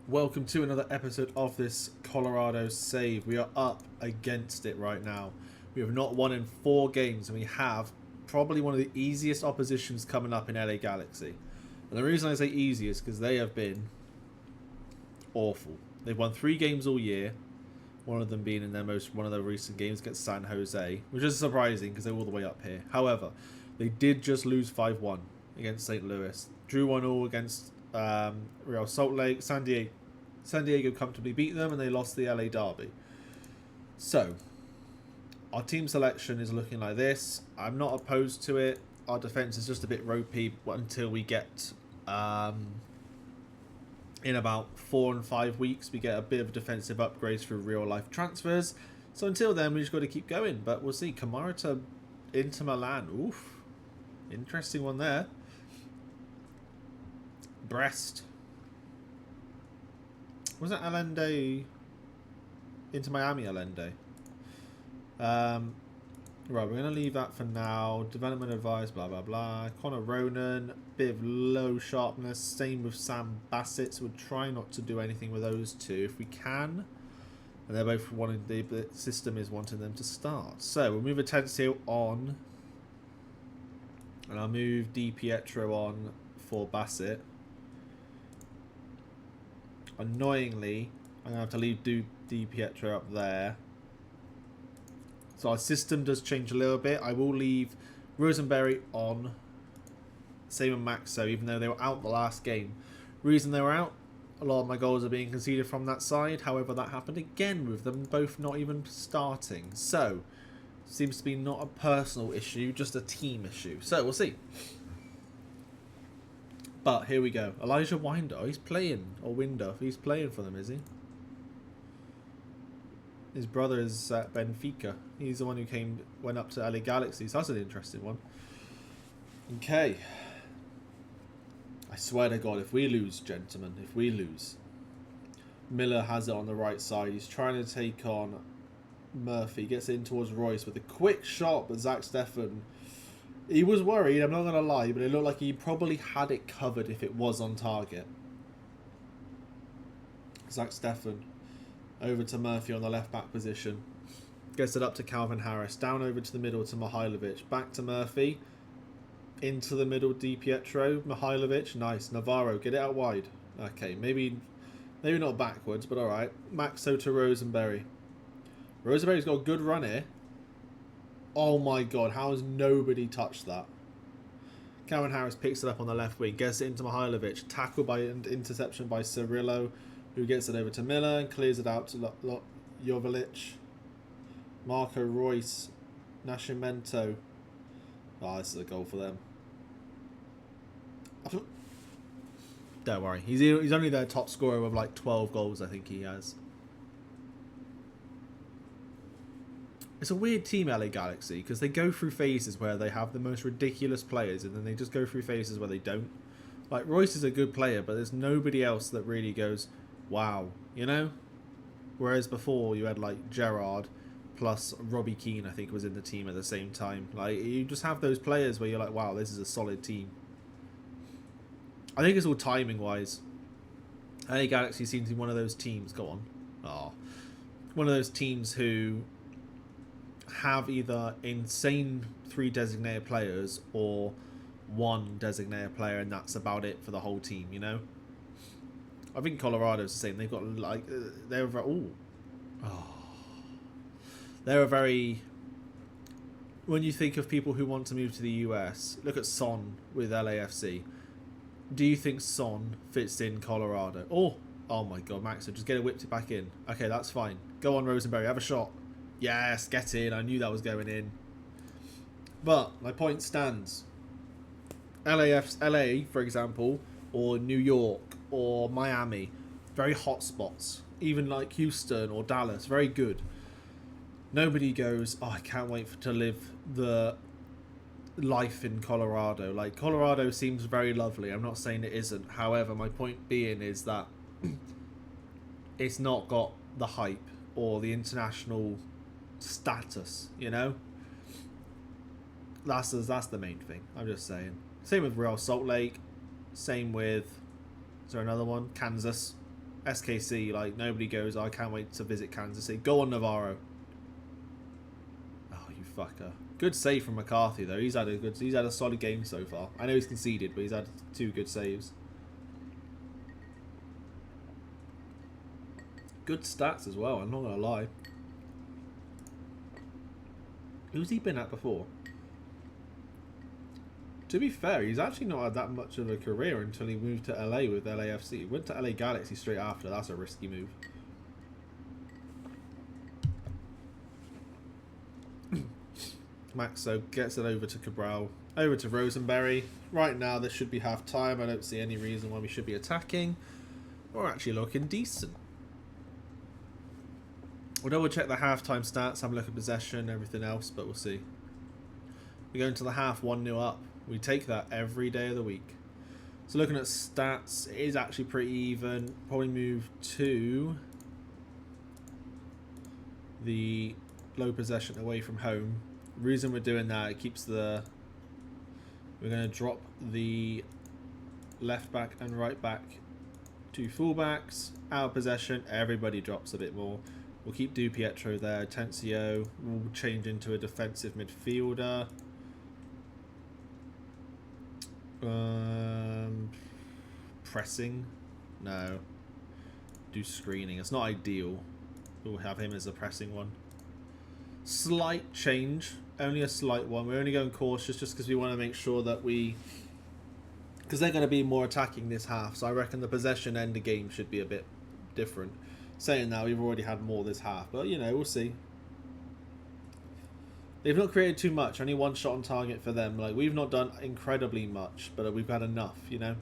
Welcome to another episode of this Colorado save. We are up against it right now. We have not won in 4 games, and we have probably one of the easiest oppositions coming up in LA Galaxy. And the reason I say easy is because they have been awful. They've won 3 games all year, one of them being in one of their recent games against San Jose, which is surprising because they're all the way up here. However, they did just lose 5-1 against St. Louis. Drew 1-1 against Real Salt Lake. San Diego comfortably beat them, and they lost the LA Derby. So, our team selection is looking like this. I'm not opposed to it. Our defense is just a bit ropey until we get in about 4 and 5 weeks we get a bit of defensive upgrades through real life transfers. So until then we just got to keep going. But we'll see. Kamara to Inter Milan. Oof. Interesting one there. Brest. Was that Allende into Miami Allende? Right, we're going to leave that for now. Development advice, blah, blah, blah. Connor Ronan, bit of low sharpness. Same with Sam Bassett. So we'll try not to do anything with those two if we can. And they're both wanting, the system is wanting them to start. So we'll move Atencio on. And I'll move Di Pietro on for Bassett. Annoyingly, I'm going to have to leave Di Pietro up there. So our system does change a little bit. I will leave Rosenberry on. Same with Maxo, even though they were out the last game. Reason they were out, a lot of my goals are being conceded from that side. However, that happened again with them both not even starting. So, seems to be not a personal issue, just a team issue. So, we'll see. But here we go. Elijah Winder. Oh, he's playing. Or Winder. He's playing for them, is he? His brother is at Benfica. He's the one who went up to LA Galaxy. So that's an interesting one. Okay. I swear to God, if we lose, gentlemen, if we lose. Miller has it on the right side. He's trying to take on Murphy. Gets in towards Royce with a quick shot, but Zach Steffen. He was worried, I'm not going to lie, but it looked like he probably had it covered if it was on target. Zach Steffen over to Murphy on the left back position. Gets it up to Calvin Harris. Down over to the middle to Mihailovic. Back to Murphy. Into the middle, Di Pietro. Mihailovic. Nice. Navarro, get it out wide. Okay, maybe not backwards, but alright. Maxo to Rosenberry. Rosenberry's got a good run here. Oh my God, how has nobody touched that? Calvin Harris picks it up on the left wing, gets it into Mihailovic, tackled by an interception by Cirillo, who gets it over to Miller and clears it out to Jovalic. Marco Royce, Nascimento. Oh, this is a goal for them. Don't worry, he's only their top scorer with like 12 goals, I think he has. It's a weird team, LA Galaxy, because they go through phases where they have the most ridiculous players, and then they just go through phases where they don't. Like, Royce is a good player, but there's nobody else that really goes, wow, you know? Whereas before, you had, like, Gerrard, plus Robbie Keane, I think, was in the team at the same time. Like, you just have those players where you're like, wow, this is a solid team. I think it's all timing-wise. LA Galaxy seems to be one of those teams, go on. Oh. One of those teams who have either insane 3 designated players or 1 designated player, and that's about it for the whole team, you know? I think Colorado's the same. They've got like they're a very when you think of people who want to move to the US, look at Son with LAFC. Do you think Son fits in Colorado? Oh my God, Max, just get it, whipped it back in. Okay, that's fine. Go on, Rosenberry, have a shot. Yes, get in. I knew that was going in. But my point stands. LA, for example, or New York, or Miami, very hot spots. Even like Houston or Dallas, very good. Nobody goes, oh, I can't wait to live the life in Colorado. Like, Colorado seems very lovely. I'm not saying it isn't. However, my point being is that it's not got the hype or the international status, you know? That's the main thing. I'm just saying. Same with Real Salt Lake. Same with, is there another one? Kansas. SKC, like, nobody goes, I can't wait to visit Kansas City. Go on, Navarro. Oh, you fucker. Good save from McCarthy, though. He's had a solid game so far. I know he's conceded, but he's had 2 good saves. Good stats as well, I'm not going to lie. Who's he been at before? To be fair, he's actually not had that much of a career until he moved to LA with LAFC. He went to LA Galaxy straight after. That's a risky move. Maxo gets it over to Cabral. Over to Rosenberry. Right now, this should be half time. I don't see any reason why we should be attacking. We're actually looking decent. We'll double check the half-time stats, have a look at possession, everything else, but we'll see. We go into the half 1-0 up. We take that every day of the week. So looking at stats, it is actually pretty even. Probably move to the low possession away from home. Reason we're doing that, it keeps the... We're going to drop the left back and right back to fullbacks. Out of possession, everybody drops a bit more. We'll keep Du Pietro there. Tencio will change into a defensive midfielder. Pressing? No. Do screening. It's not ideal. We'll have him as a pressing one. Slight change. Only a slight one. We're only going cautious just because we want to make sure that we... Because they're going to be more attacking this half. So I reckon the possession end of game should be a bit different. Saying that, we've already had more this half. But, you know, we'll see. They've not created too much. Only 1 shot on target for them. Like, we've not done incredibly much, but we've had enough, you know.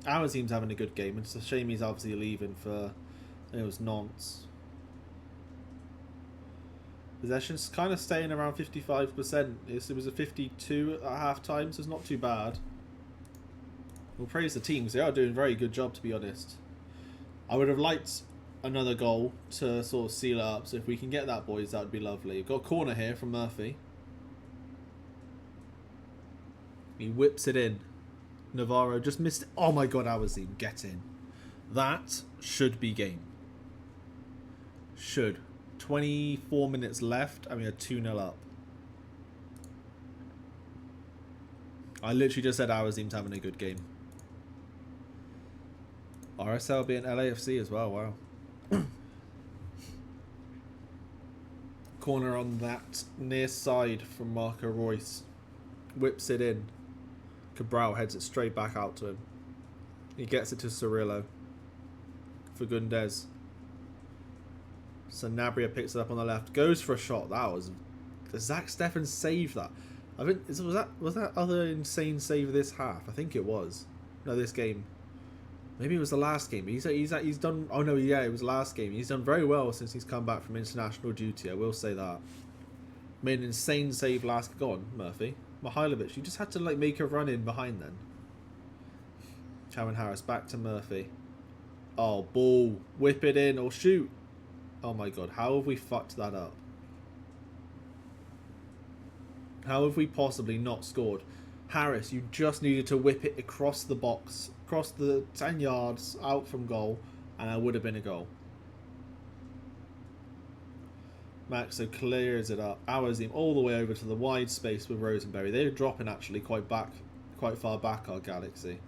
Our team's having a good game. It's a shame he's obviously leaving for... I think it was Nantes. Possession's kind of staying around 55%. It was a 52 at half time, so it's not too bad. We'll praise the teams. They are doing a very good job, to be honest. I would have liked another goal to sort of seal it up. So if we can get that, boys, that would be lovely. We've got a corner here from Murphy. He whips it in. Navarro just missed it. Oh my god, Awazim, get in. That should be game. Should. 24 minutes left and we are 2-0 up. I literally just said Awazim's having a good game. RSL being LAFC as well, wow. Corner on that near side from Marco Royce. Whips it in. Cabral heads it straight back out to him. He gets it to Cirillo. For Gundes. Sanabria picks it up on the left. Goes for a shot. That was... Zach Steffen saved that. I think... Was that other insane save of this half? I think it was. No, this game. Maybe it was the last game. He's done... Oh, no, yeah, it was the last game. He's done very well since he's come back from international duty. I will say that. Made an insane save last... Go on, Murphy. Mihailovic. You just had to, like, make a run in behind then. Cameron Harris. Back to Murphy. Oh, ball. Whip it in or shoot. Oh, my God. How have we fucked that up? How have we possibly not scored? Harris, you just needed to whip it across the box, across the 10 yards, out from goal, and it would have been a goal. Maxo clears it up. Awazim all the way over to the wide space with Rosenberry. They're dropping actually quite far back, our Galaxy.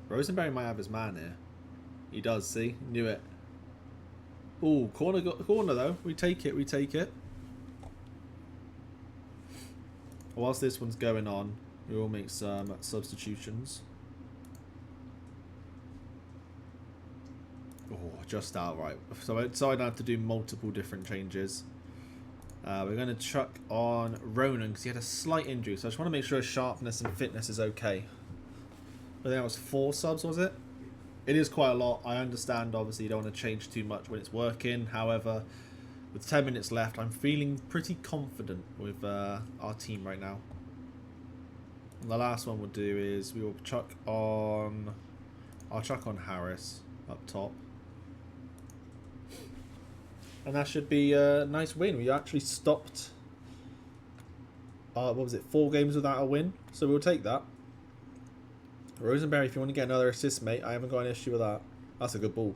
Rosenberry might have his man here. He does, see? Knew it. Ooh, corner though. We take it, we take it. Whilst this one's going on, we will make some substitutions. Oh, just outright. So I don't have to do multiple different changes. We're going to chuck on Ronan because he had a slight injury. So I just want to make sure his sharpness and fitness is okay. I think that was 4 subs, was it? It is quite a lot. I understand, obviously, you don't want to change too much when it's working. However, with 10 minutes left, I'm feeling pretty confident with our team right now. And the last one we'll do is we will chuck on... I'll chuck on Harris up top. And that should be a nice win. We actually stopped... what was it? 4 games without a win. So we'll take that. Rosenberry, if you want to get another assist, mate, I haven't got an issue with that. That's a good ball.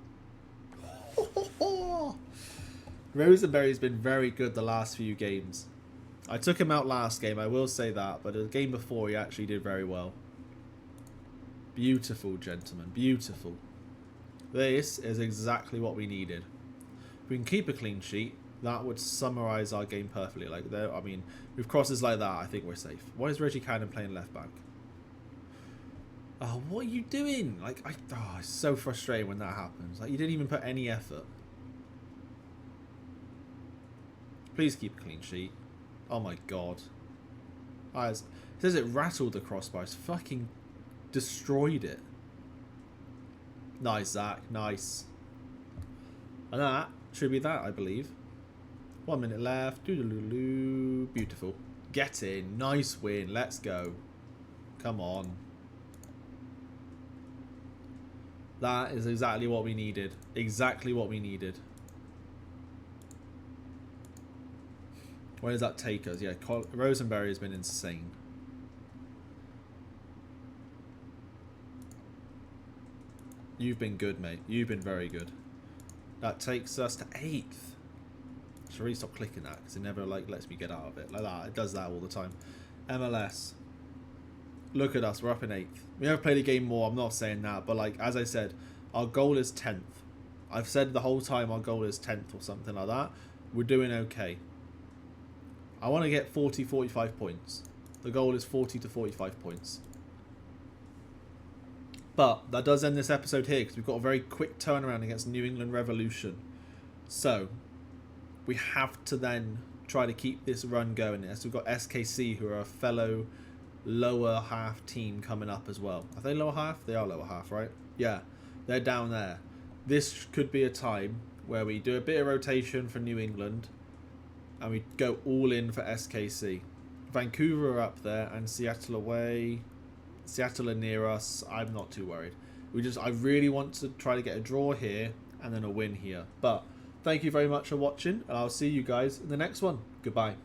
Rosenberry's been very good the last few games. I took him out last game, I will say that, but the game before he actually did very well. Beautiful, gentlemen, beautiful. This is exactly what we needed. If we can keep a clean sheet, that would summarise our game perfectly. Like, there, I mean, with crosses like that, I think we're safe. Why is Reggie Cannon playing left back? Oh, what are you doing? Like, it's so frustrating when that happens. Like, you didn't even put any effort. Please keep a clean sheet. Oh my god. It says it rattled the crossbar. It's fucking destroyed it. Nice, Zach. Nice. And that should be that, I believe. 1 minute left. Doo-doo-doo-doo. Beautiful. Get in. Nice win. Let's go. Come on. That is exactly what we needed. Exactly what we needed. Where does that take us? Yeah, Rosenberry has been insane. You've been good, mate. You've been very good. That takes us to 8th. I should really stop clicking that because it never lets me get out of it. Like that. It does that all the time. MLS. Look at us. We're up in 8th. We have played a game more. I'm not saying that. But like as I said, our goal is 10th. I've said the whole time our goal is 10th or something like that. We're doing okay. I want to get 40, 45 points. The goal is 40 to 45 points. But that does end this episode here because we've got a very quick turnaround against New England Revolution. So we have to then try to keep this run going. Yes, we've got SKC, who are a fellow lower half team coming up as well. Are they lower half? They are lower half, right? Yeah, they're down there. This could be a time where we do a bit of rotation for New England and we go all in for SKC. Vancouver are up there and Seattle away. Seattle are near us. I'm not too worried. I really want to try to get a draw here and then a win here. But thank you very much for watching, and I'll see you guys in the next one. Goodbye.